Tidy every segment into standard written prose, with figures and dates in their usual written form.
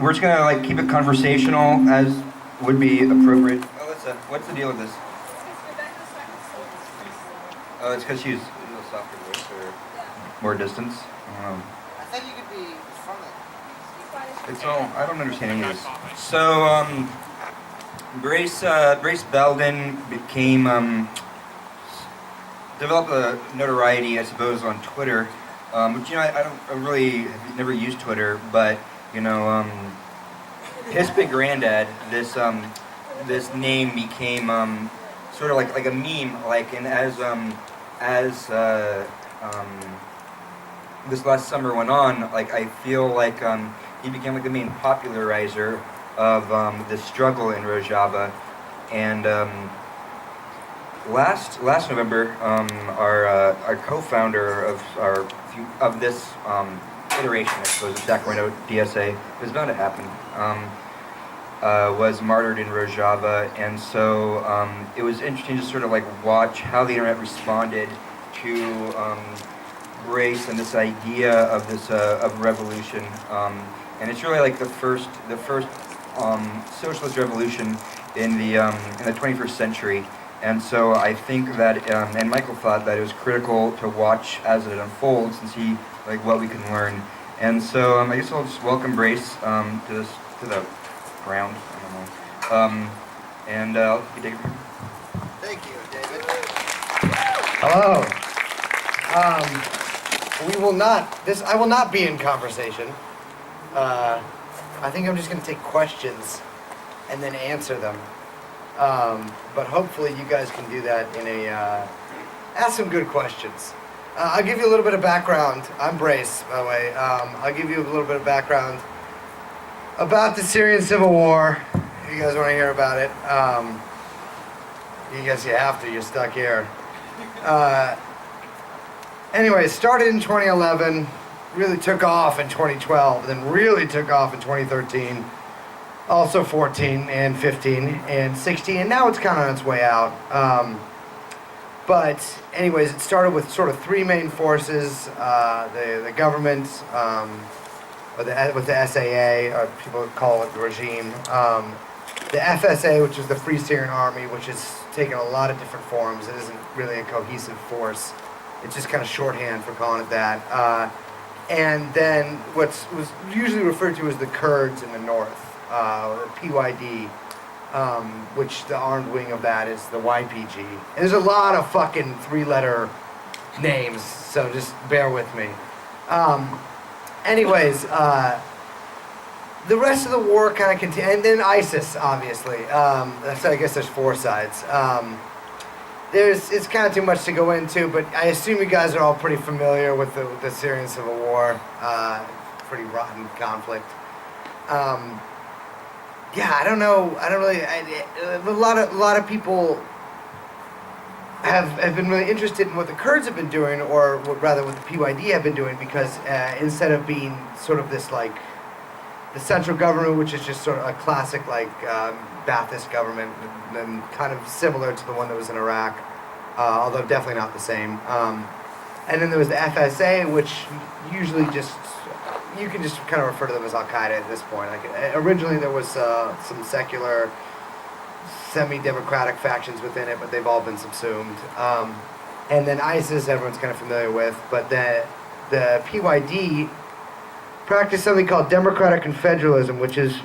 we're just gonna like keep it conversational as would be appropriate. Oh, what's the deal with this? Oh, it's because she's a little softer voice or more distance. I thought you could be from it. It's all, I don't understand any of this. So, Brace Belden developed a notoriety, I suppose, on Twitter. Which, I really have never used Twitter, but, his big granddad, this name became, sort of like a meme, and as this last summer went on, I feel like he became like the main popularizer of the struggle in Rojava, and last November, our co-founder of this iteration, I suppose, of Sacramento DSA, was bound to happen. Was martyred in Rojava, and so it was interesting to sort of watch how the internet responded to Brace and this idea of of revolution, and it's really like the first socialist revolution in the 21st century. And so I think that, and Michael thought that it was critical to watch as it unfolds and see what we can learn. And so I guess I'll just welcome Brace to the ground. I don't know. And you take it from here. Thank you, David. Hello. I will not be in conversation. I think I'm just going to take questions and then answer them. But hopefully you guys can do that ask some good questions. I'll give you a little bit of background. I'm Brace, by the way. I'll give you a little bit of background about the Syrian Civil War, if you guys want to hear about it. You guess you have to, you're stuck here. Anyway, it started in 2011, really took off in 2012, then really took off in 2013, also 14 and 15 and 16, and now it's kind of on its way out. But anyways, it started with sort of three main forces, the government, with the SAA, or people call it the regime, the FSA, which is the Free Syrian Army, which has taken a lot of different forms. It isn't really a cohesive force. It's just kind of shorthand for calling it that. And then what was usually referred to as the Kurds in the north, or PYD, which the armed wing of that is the YPG. And there's a lot of fucking three-letter names, so just bear with me. Anyways, the rest of the war kind of continued, and then ISIS, obviously. So I guess there's four sides. It's kind of too much to go into, but I assume you guys are all pretty familiar with the Syrian Civil War. Pretty rotten conflict. Yeah, I don't know. I don't really. A lot of people have been really interested in what the Kurds have been doing, or rather what the PYD have been doing, because instead of being sort of this the central government, which is just sort of a classic Ba'athist government, and kind of similar to the one that was in Iraq, although definitely not the same. And then there was the FSA, which usually you can just kind of refer to them as Al-Qaeda at this point. Originally there was some secular, semi-democratic factions within it, but they've all been subsumed. And then ISIS, everyone's kind of familiar with, but the PYD practice something called democratic confederalism, which is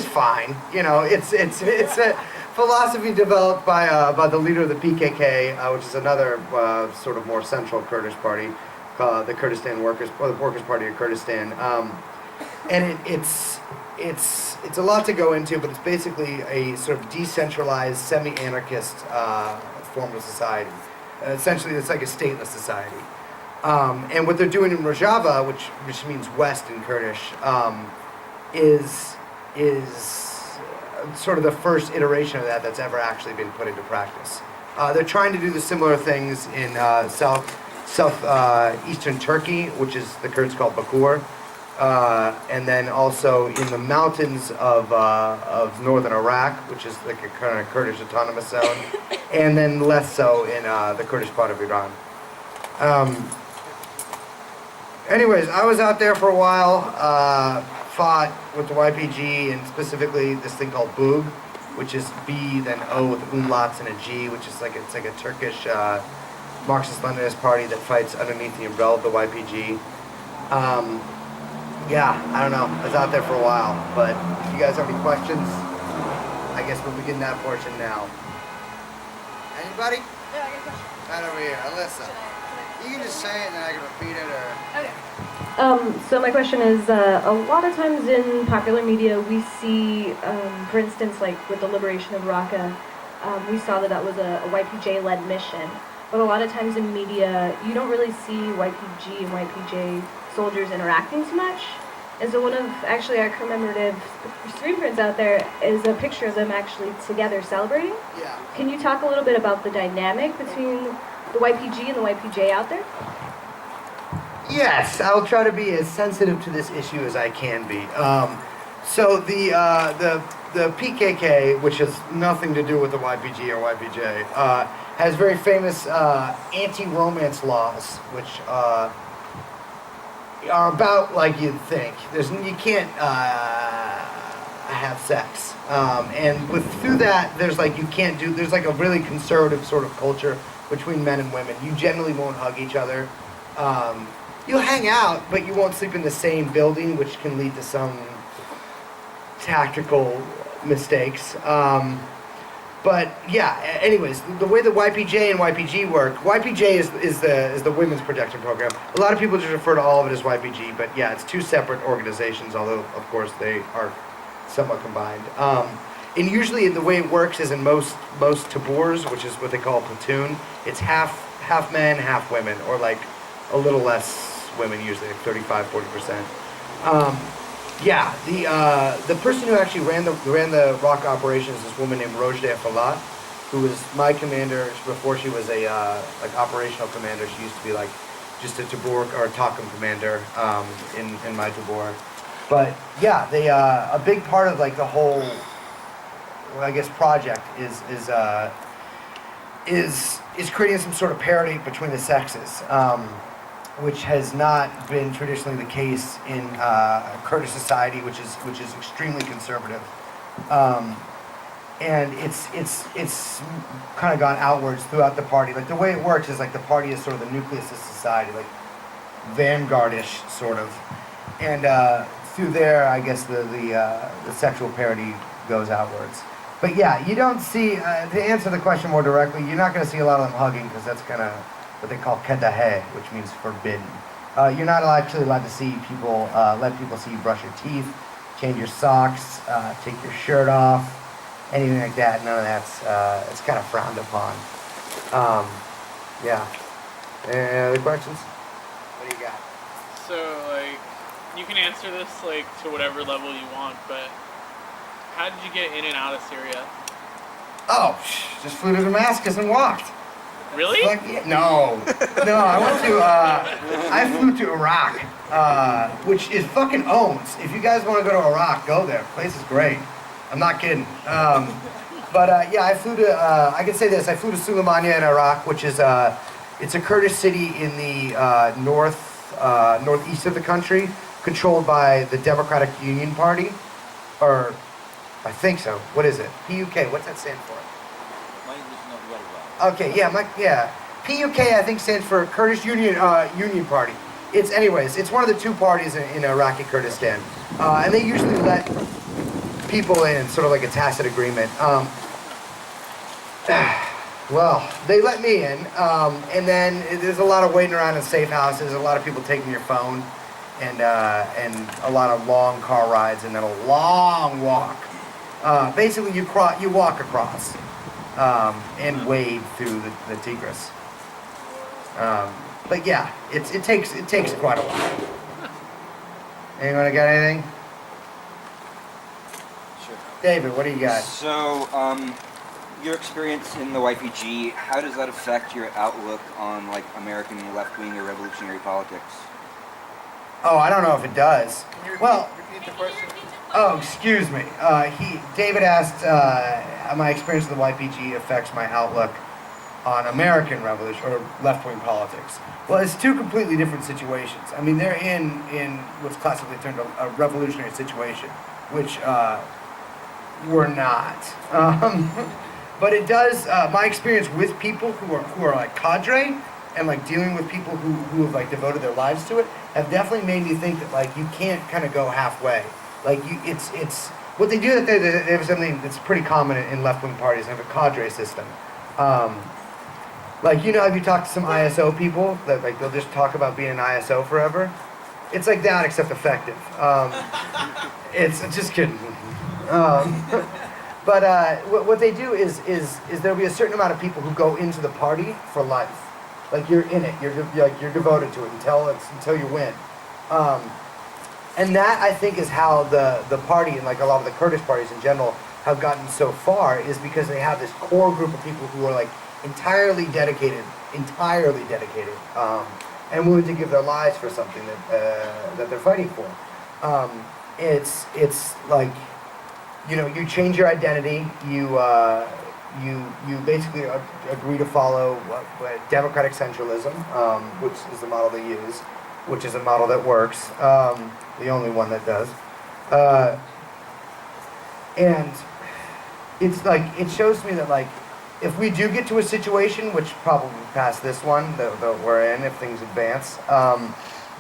fine. It's a philosophy developed by the leader of the PKK, which is another sort of more central Kurdish party, called the Kurdistan Workers, or the Workers' Party of Kurdistan. And it's a lot to go into, but it's basically a sort of decentralized, semi-anarchist form of society. Essentially, it's like a stateless society. And what they're doing in Rojava, which means west in Kurdish, is sort of the first iteration of that's ever actually been put into practice. They're trying to do the similar things in southeastern Turkey, which is the Kurds called Bakur, and then also in the mountains of northern Iraq, which is like a kind of Kurdish autonomous zone, and then less so in the Kurdish part of Iran. Anyways, I was out there for a while, fought with the YPG and specifically this thing called Boog, which is B then O with umlauts and a G, which is like it's like a Turkish Marxist-Leninist party that fights underneath the umbrella of the YPG. Yeah, I don't know. I was out there for a while, but if you guys have any questions, I guess we'll begin that portion now. Anybody? Yeah, I got a question. Right over here, Alyssa. Should I You can just say it and then I can repeat it or... Okay. So my question is, a lot of times in popular media we see, for instance, like with the liberation of Raqqa, we saw that was a YPJ-led mission. But a lot of times in media, you don't really see YPG and YPJ soldiers interacting too much. And so one of actually our commemorative screen prints out there is a picture of them actually together celebrating. Yeah. Can you talk a little bit about the dynamic between the YPG and the YPJ out there? Yes, I'll try to be as sensitive to this issue as I can be. So the PKK, which has nothing to do with the YPG or YPJ, has very famous anti-romance laws, which are about like you'd think. You can't have sex, and through that, there's like there's like a really conservative sort of culture between men and women. You generally won't hug each other. You'll hang out, but you won't sleep in the same building, which can lead to some tactical mistakes. But yeah, anyways, the way the YPJ and YPG work, YPJ is the Women's Protection Program. A lot of people just refer to all of it as YPG, but yeah, it's two separate organizations, although of course they are somewhat combined. And usually the way it works is in most tabors, which is what they call a platoon, it's half men, half women, or like a little less women, usually like 35-40%. Yeah, the person who actually ran the rock operations is this woman named Rojdeh Falat, who was my commander before she was a like operational commander. She used to be like just a tabor or a Takum commander in my tabor. But yeah, they a big part of like the whole, well, I guess project is creating some sort of parity between the sexes. Which has not been traditionally the case in Kurdish society, which is extremely conservative, and it's kind of gone outwards throughout the party. Like the way it works is like the party is sort of the nucleus of society, like vanguardish sort of, and through there, I guess the sexual parity goes outwards. But yeah, you don't see to answer the question more directly, you're not going to see a lot of them hugging because that's kind of what they call kedahe, which means forbidden. You're not actually allowed to see people, let people see you brush your teeth, change your socks, take your shirt off, anything like that. None of that's, it's kind of frowned upon. Yeah. Any other questions? What do you got? So, like, you can answer this, like, to whatever level you want, but how did you get in and out of Syria? Oh, just flew to Damascus and walked. Really? Like, yeah, no, I went to, I flew to Iraq, which is fucking owns. If you guys want to go to Iraq, go there. The place is great. I'm not kidding. But yeah, I flew to, I can say this, I flew to Suleimania in Iraq, which is, it's a Kurdish city in the northeast of the country, controlled by the Democratic Union Party, or I think so. What is it? PUK, what's that stand for? Okay, yeah, PUK I think stands for Kurdish Union Party. It's one of the two parties in Iraqi Kurdistan, and they usually let people in, sort of like a tacit agreement. Well, they let me in, and then there's a lot of waiting around in safe houses, a lot of people taking your phone, and a lot of long car rides, and then a long walk. Basically, you walk across. And wade through the Tigris. But yeah, it takes quite a while. Anyone got anything? Sure. David, what do you got? So, your experience in the YPG, how does that affect your outlook on like American left-wing or revolutionary politics? Oh, I don't know if it does. Can you repeat the question? Oh, excuse me. David asked, my experience with the YPG affects my outlook on American revolution or left-wing politics. Well, it's two completely different situations. I mean, they're in what's classically termed a revolutionary situation, which we're not. But it does. My experience with people who are like cadre and like dealing with people who have like devoted their lives to it have definitely made me think that like you can't kind of go halfway. Like it's what they do. That they have something that's pretty common in left-wing parties. They have a cadre system. Like, you know, if you talk to some ISO people, that like they'll just talk about being an ISO forever. It's like that, except effective. It's just kidding. But what they do is there'll be a certain amount of people who go into the party for life. Like you're in it. You're devoted to it until you win. And that I think is how the party and like a lot of the Kurdish parties in general have gotten so far, is because they have this core group of people who are like entirely dedicated, and willing to give their lives for something that they're fighting for. It's like, you know, you change your identity, you basically agree to follow democratic centralism, which is the model they use, which is a model that works, the only one that does, and it's like, it shows me that like, if we do get to a situation, which probably past this one that we're in, if things advance,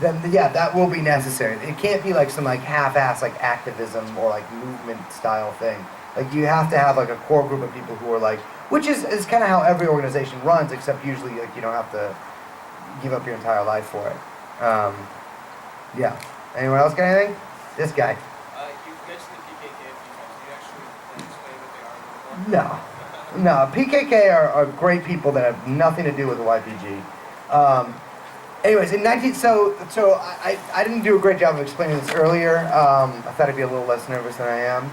then yeah, that will be necessary. It can't be like some like half-ass like activism or like movement style thing. Like you have to have like a core group of people who are like, which is kind of how every organization runs, except usually like you don't have to give up your entire life for it. Yeah. Anyone else got anything? This guy. You've mentioned the PKK a few times. Can you actually explain what they are a little more? No, PKK are great people that have nothing to do with the YPG. Anyways, in I didn't do a great job of explaining this earlier. I thought I'd be a little less nervous than I am.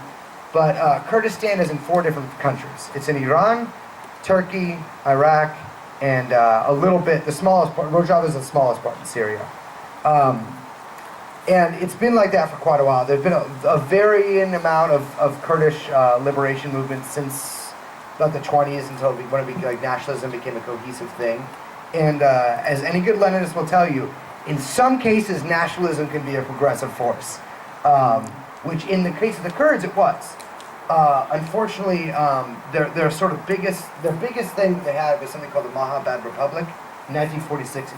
But Kurdistan is in 4 different countries. It's in Iran, Turkey, Iraq, and a little bit, the smallest part, Rojava is the smallest part in Syria. And it's been like that for quite a while. There's been a varying amount of Kurdish liberation movements since about the 20s, until like nationalism became a cohesive thing. And as any good Leninist will tell you, in some cases nationalism can be a progressive force, which in the case of the Kurds it was. Unfortunately, their biggest thing that they had was something called the Mahabad Republic in 1946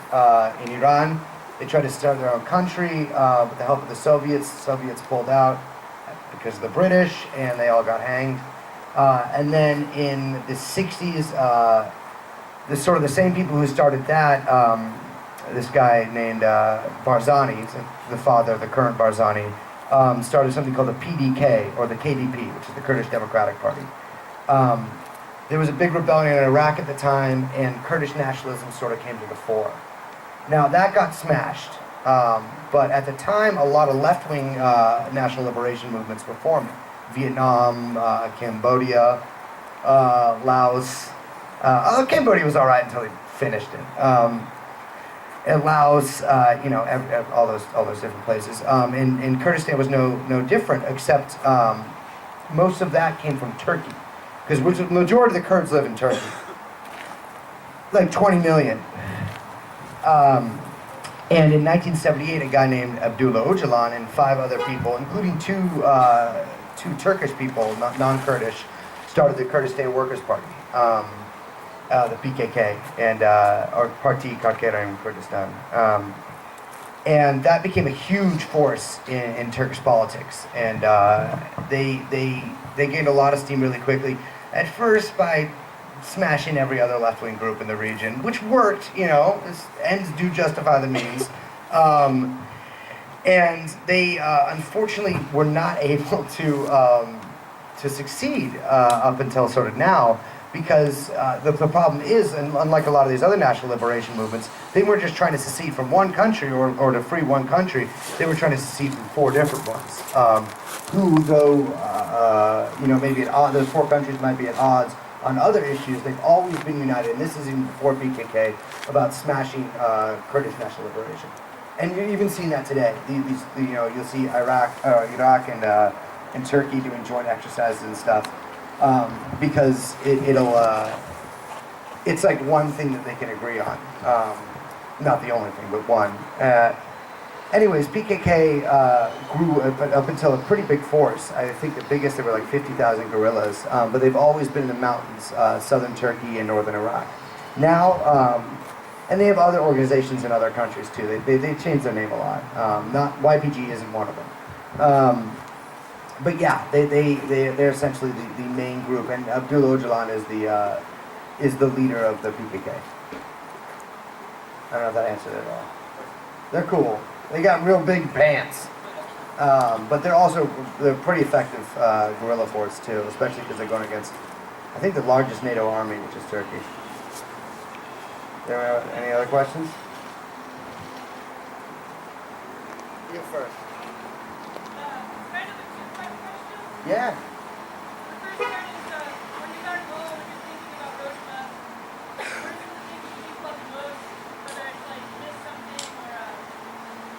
in Iran. They tried to start their own country with the help of the Soviets. The Soviets pulled out because of the British, and they all got hanged. And then in the 60s, the same people who started that, this guy named Barzani, the father of the current Barzani, started something called the PDK, or the KDP, which is the Kurdish Democratic Party. There was a big rebellion in Iraq at the time, and Kurdish nationalism sort of came to the fore. Now, that got smashed, but at the time, a lot of left-wing national liberation movements were forming. Vietnam, Cambodia, Laos. Cambodia was all right until they finished it. And Laos, all those different places. And Kurdistan was no different, except most of that came from Turkey, because the majority of the Kurds live in Turkey, like 20 million. And in 1978, a guy named Abdullah Öcalan and 5 other people, including two Turkish people, non-Kurdish, started the Kurdistan Workers' Party, the PKK, and or Parti Karkeran Kurdistan. And that became a huge force in Turkish politics, and they gained a lot of steam really quickly. At first, by smashing every other left-wing group in the region, which worked, ends do justify the means. And they unfortunately were not able to succeed up until sort of now, because the problem is, and unlike a lot of these other national liberation movements, they weren't just trying to secede from one country or to free one country. They were trying to secede from 4 different ones, who, though maybe at odds, those 4 countries might be at odds on other issues, they've always been united, and this is even before PKK, about smashing Kurdish national liberation. And you're even seeing that today. You'll see Iraq and Turkey doing joint exercises and stuff, because it's like one thing that they can agree on. Not the only thing, but one. Anyways, PKK grew up until a pretty big force. I think the biggest, there were like 50,000 guerrillas, but they've always been in the mountains, southern Turkey and northern Iraq. Now, and they have other organizations in other countries too. They changed their name a lot. Not YPG isn't one of them. But yeah, they're essentially the main group, and Abdullah Öcalan is the leader of the PKK. I don't know if that answered it at all. They're cool. They got real big pants, but they're pretty effective guerrilla force too, especially because they're going against, I think, the largest NATO army, which is Turkey. There are any other questions? You first. Kind of a two-part question. Yeah. The first part is, when you're back home and you're thinking about Rojava, what are some of the things you think about the most? Whether it's like you missed something or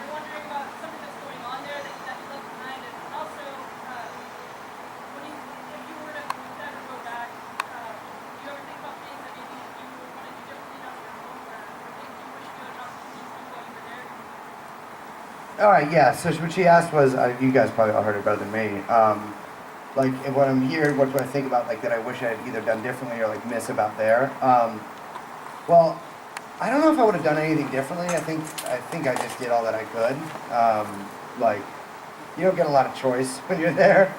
you're wondering about something that's going on there that you left behind, and also if you were to ever go back, do you ever think about things that maybe you would want to do differently now that you're home, or things you wish you had an opportunity to do while you were there? All right, yeah. So what she asked was, you guys probably all heard it better than me. Like when I'm here, what do I think about like that I wish I had either done differently or like miss about there? Well, I don't know if I would have done anything differently. I think I just did all that I could. Like you don't get a lot of choice when you're there.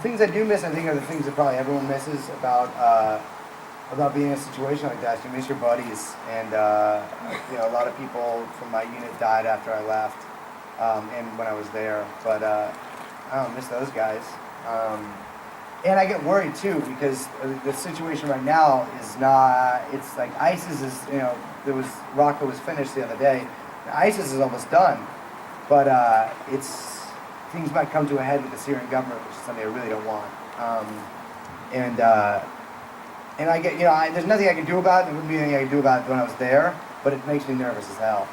Things I do miss, I think, are the things that probably everyone misses about being in a situation like that. You miss your buddies, and a lot of people from my unit died after I left, and when I was there. But I don't miss those guys. And I get worried too because the situation right now is not. It's like ISIS is. Raqqa was finished the other day. ISIS is almost done, but things might come to a head with the Syrian government, which is something I really don't want. And I get, there's nothing I can do about it. There wouldn't be anything I can do about it when I was there, but it makes me nervous as hell.